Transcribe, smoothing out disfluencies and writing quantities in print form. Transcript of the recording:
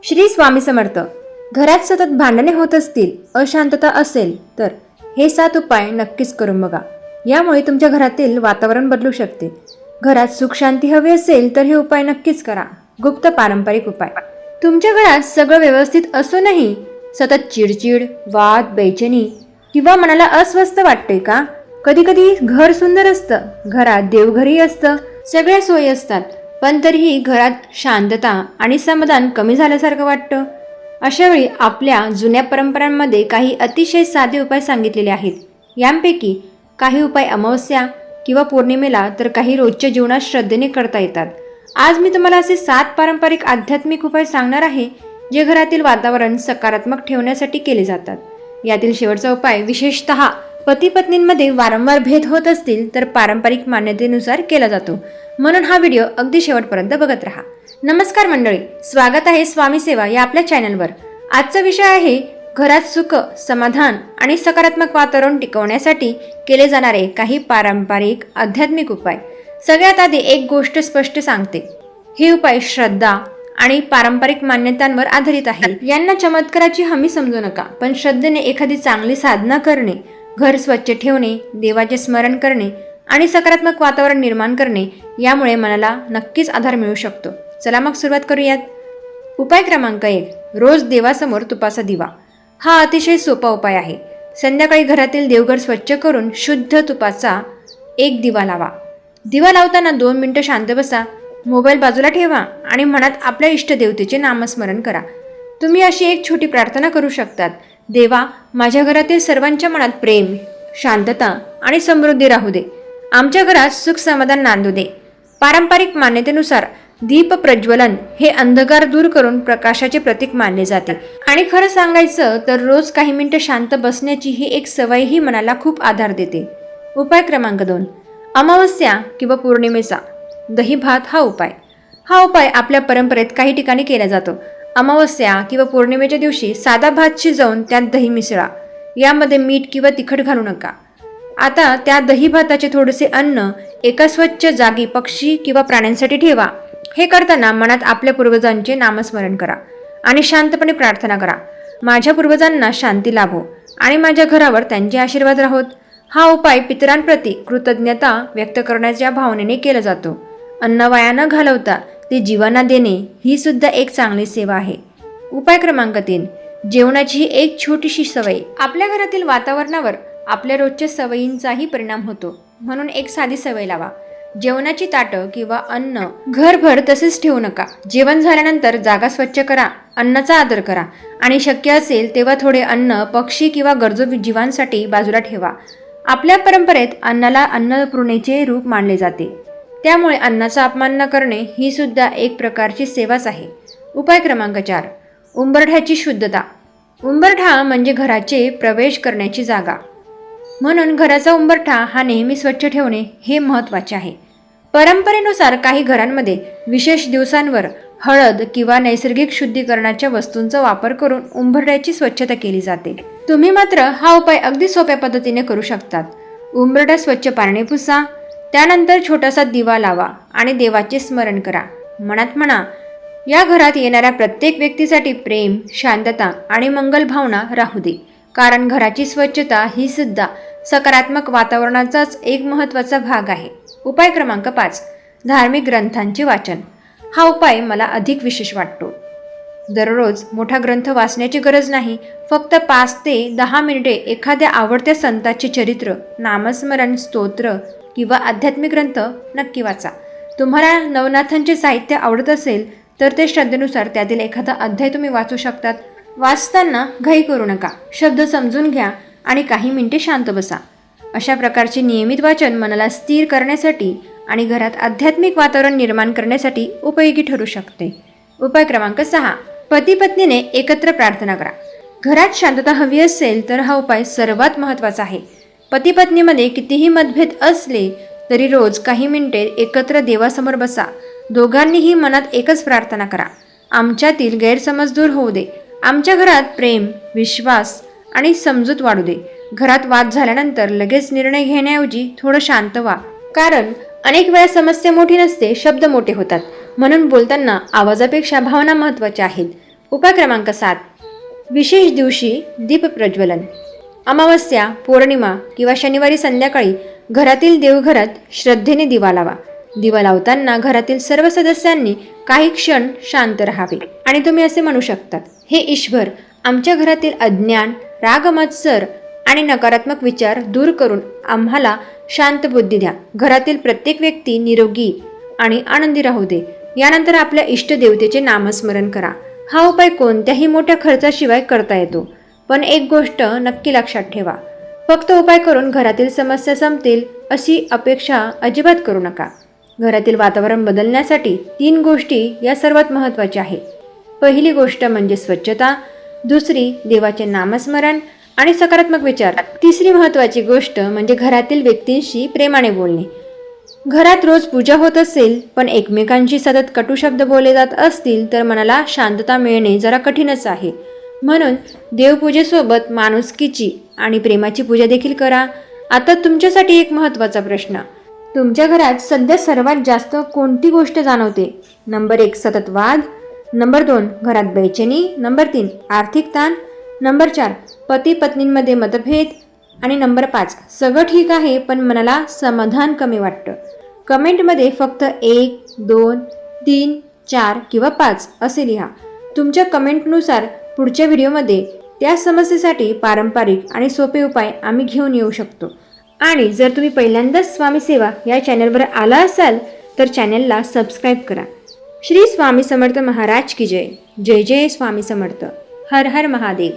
श्री स्वामी समर्थ. घरात सतत भांडणे होत असतील, अशांतता असेल तर हे 7 उपाय नक्कीच करून बघा. यामुळे तुमच्या घरातील वातावरण बदलू शकते. घरात सुख शांती हवी असेल तर हे उपाय नक्कीच करा. गुप्त पारंपरिक उपाय. तुमच्या घरात सगळं व्यवस्थित असूनही सतत चिडचिड, वाद, बेचैनी किंवा मनाला अस्वस्थ वाटते का? कधी कधी घर सुंदर असतं, घरात देवघरही असतं, सगळ्या सोयी असतात, पण तरीही घरात शांतता आणि समाधान कमी झाल्यासारखं वाटतं. अशा वेळी आपल्या जुन्या परंपरांमध्ये काही अतिशय साधे उपाय सांगितलेले आहेत. यांपैकी काही उपाय अमावस्या किंवा पौर्णिमेला, तर काही रोजच्या जीवनात श्रद्धेने करता येतात. आज मी तुम्हाला असे 7 पारंपरिक आध्यात्मिक उपाय सांगणार आहे, जे घरातील वातावरण सकारात्मक ठेवण्यासाठी केले जातात. यातील शेवटचा उपाय विशेषतः पती पत्नींमध्ये वारंवार भेद होत असतील तर पारंपरिक मान्यतेनुसार केला जातो. म्हणून हा व्हिडिओ अगदी शेवटपर्यंत बघत राहा. नमस्कार मंडळी, स्वागत आहे स्वामी सेवा या आपल्या चॅनलवर. आजचा विषय आहे घरात सुख, समाधान आणि सकारात्मक वातावरण टिकवण्यासाठी केले जाणारे काही पारंपरिक आध्यात्मिक उपाय. सगळ्यात आधी एक गोष्ट स्पष्ट सांगते, हे उपाय श्रद्धा आणि पारंपरिक मान्यतांवर आधारित आहे. यांना चमत्काराची हमी समजू नका, पण श्रद्धेने एखादी चांगली साधना करणे, घर स्वच्छ ठेवणे, देवाचे स्मरण करणे आणि सकारात्मक वातावरण निर्माण करणे, यामुळे मनाला नक्कीच आधार मिळू शकतो. चला मग सुरुवात करूयात. उपाय क्रमांक 1, रोज देवासमोर तुपाचा दिवा. हा अतिशय सोपा उपाय आहे. संध्याकाळी घरातील देवघर स्वच्छ करून शुद्ध तुपाचा एक दिवा लावा. दिवा लावताना 2 मिनिटं शांत बसा, मोबाईल बाजूला ठेवा आणि मनात आपल्या इष्टदेवतेचे नामस्मरण करा. तुम्ही अशी एक छोटी प्रार्थना करू शकतात. देवा, माझ्या घरातील सर्वांच्या मनात प्रेम, शांतता आणि समृद्धी राहू दे. आमच्या घरात सुख समाधान नांदू दे. पारंपरिक मान्यतेनुसार दीप प्रज्वलन हे अंधकार दूर करून प्रकाशाचे प्रतीक मानले जाते. आणि खरं सांगायचं तर रोज काही मिनिटं शांत बसण्याची ही एक सवयही मनाला खूप आधार देते. उपाय क्रमांक 2, अमावस्या किंवा पौर्णिमेचा दही भात हा उपाय. हा उपाय आपल्या परंपरेत काही ठिकाणी केला जातो. अमावस्या किंवा पौर्णिमेच्या दिवशी साधा भात शिजवून त्यात दही मिसळा. यामध्ये मीठ किंवा तिखट घालू नका. आता त्या दही भाताचे थोडेसे अन्न एका स्वच्छ जागी पक्षी किंवा प्राण्यांसाठी ठेवा. हे करताना मनात आपल्या पूर्वजांचे नामस्मरण करा आणि शांतपणे प्रार्थना करा, माझ्या पूर्वजांना शांती लाभो आणि माझ्या घरावर त्यांचे आशीर्वाद राहोत. हा उपाय पितरांप्रती कृतज्ञता व्यक्त करण्याच्या भावनेने केला जातो. अन्न वाया न घालवता ते जीवांना देणे ही सुद्धा एक चांगली सेवा आहे. उपाय क्रमांक 3, जेवणाची ही एक छोटीशी सवय. आपल्या घरातील वातावरणावर आपल्या रोजच्या सवयींचाही परिणाम होतो. म्हणून एक साधी सवय लावा. जेवणाची ताटं किंवा अन्न घरभर तसेच ठेवू नका. जेवण झाल्यानंतर जागा स्वच्छ करा, अन्नाचा आदर करा आणि शक्य असेल तेव्हा थोडे अन्न पक्षी किंवा गरजू जीवांसाठी बाजूला ठेवा. आपल्या परंपरेत अन्नाला अन्नपूर्णेचे रूप मानले जाते, त्यामुळे अन्नाचा अपमान न करणे ही सुद्धा एक प्रकारची सेवाच आहे. उपाय क्रमांक 4, उंबरठ्याची शुद्धता. उंबरठा म्हणजे घराचे प्रवेश करण्याची जागा. म्हणून घराचा उंबरठा हा नेहमी स्वच्छ ठेवणे हे महत्त्वाचे आहे. परंपरेनुसार काही घरांमध्ये विशेष दिवसांवर हळद किंवा नैसर्गिक शुद्धीकरणाच्या वस्तूंचा वापर करून उंबरठ्याची स्वच्छता केली जाते. तुम्ही मात्र हा उपाय अगदी सोप्या पद्धतीने करू शकतात. उंबरठा स्वच्छ पाण्याने पुसा, त्यानंतर छोटासा दिवा लावा आणि देवाचे स्मरण करा. मनात म्हणा, या घरात येणाऱ्या प्रत्येक व्यक्तीसाठी प्रेम, शांतता आणि मंगल भावना राहू दे. कारण घराची स्वच्छता ही सुद्धा सकारात्मक वातावरणाचाच एक महत्त्वाचा भाग आहे. उपाय क्रमांक 5, धार्मिक ग्रंथांचे वाचन. हा उपाय मला अधिक विशेष वाटतो. दररोज मोठा ग्रंथ वाचण्याची गरज नाही. फक्त 5 ते 10 मिनिटे एखाद्या आवडत्या संतांचे चरित्र, नामस्मरण, स्तोत्र किंवा आध्यात्मिक ग्रंथ नक्की वाचा. तुम्हाला नवनाथांचे साहित्य आवडत असेल तर ते श्रद्धेनुसार त्यातील एखादा अध्याय तुम्ही वाचू शकतात. वाचताना घाई करू नका, शब्द समजून घ्या आणि काही मिनिटे शांत बसा. अशा प्रकारचे नियमित वाचन मनाला स्थिर करण्यासाठी आणि घरात आध्यात्मिक वातावरण निर्माण करण्यासाठी उपयोगी ठरू शकते. उपाय क्रमांक 6, पती पत्नीने एकत्र प्रार्थना करा. घरात शांतता हवी असेल तर हा उपाय सर्वात महत्त्वाचा आहे. पती पत्नीमध्ये कितीही मतभेद असले तरी रोज काही मिनिटे एकत्र देवासमोर बसा. दोघांनीही मनात एकच प्रार्थना करा, आमच्यातील गैरसमज दूर होऊ दे, आमच्या घरात प्रेम, विश्वास आणि समजूत वाढू दे. घरात वाद झाल्यानंतर लगेच निर्णय घेण्याऐवजी थोडं शांत व्हा. कारण अनेक वेळा समस्या मोठी नसते, शब्द मोठे होतात. म्हणून बोलताना आवाजापेक्षा भावना महत्त्वाच्या आहेत. उपाय क्रमांक 7. विशेष दिवशी दीप प्रज्वलन. अमावस्या, पौर्णिमा किंवा शनिवारी संध्याकाळी घरातील देवघरात श्रद्धेने दिवा लावा. दिवा लावताना घरातील सर्व सदस्यांनी काही क्षण शांत राहावे आणि तुम्ही असे म्हणू शकतात, हे ईश्वर, आमच्या घरातील अज्ञान, राग, मत्सर आणि नकारात्मक विचार दूर करून आम्हाला शांत बुद्धी द्या. घरातील प्रत्येक व्यक्ती निरोगी आणि आनंदी राहू दे. यानंतर आपल्या इष्टदेवतेचे नामस्मरण करा. हा उपाय कोणत्याही मोठ्या खर्चाशिवाय करता येतो. पण एक गोष्ट नक्की लक्षात ठेवा, फक्त उपाय करून घरातील समस्या संपतील अशी अपेक्षा अजिबात करू नका. घरातील वातावरण बदलण्यासाठी 3 गोष्टी या सर्वात महत्त्वाच्या आहेत. पहिली गोष्ट म्हणजे स्वच्छता, दुसरी देवाचे नामस्मरण आणि सकारात्मक विचार, तिसरी महत्त्वाची गोष्ट म्हणजे घरातील व्यक्तींशी प्रेमाने बोलणे. घरात रोज पूजा होत असेल पण एकमेकांशी सतत कटू शब्द बोलले जात असतील तर मनाला शांतता मिळणे जरा कठीणच आहे. म्हणून देवपूजेसोबत माणुसकीची आणि प्रेमाची पूजा देखील करा. आता तुमच्यासाठी एक महत्त्वाचा प्रश्न, तुमच्या घरात सध्या सर्वात जास्त कोणती गोष्ट जाणवते? नंबर 1 सतत वाद, नंबर 2 घरात बेचैनी, नंबर 3 आर्थिक ताण, नंबर 4 पती पत्नींमध्ये मतभेद आणि नंबर 5 सगळं ठीक आहे पण मनाला समाधान कमी वाटतं. कमेंटमध्ये फक्त 1, 2, 3, 4 किंवा 5 असे लिहा. तुमच्या कमेंटनुसार पुढच्या व्हिडिओमध्ये त्या समस्येसाठी पारंपरिक आणि सोपे उपाय आम्ही घेऊन येऊ शकतो. आणि जर तुम्ही पहिल्यांदाच स्वामी सेवा या चॅनलवर आला असाल तर चॅनलला सबस्क्राईब करा. श्री स्वामी समर्थ महाराज की जय. जय जय स्वामी समर्थ. हर हर महादेव.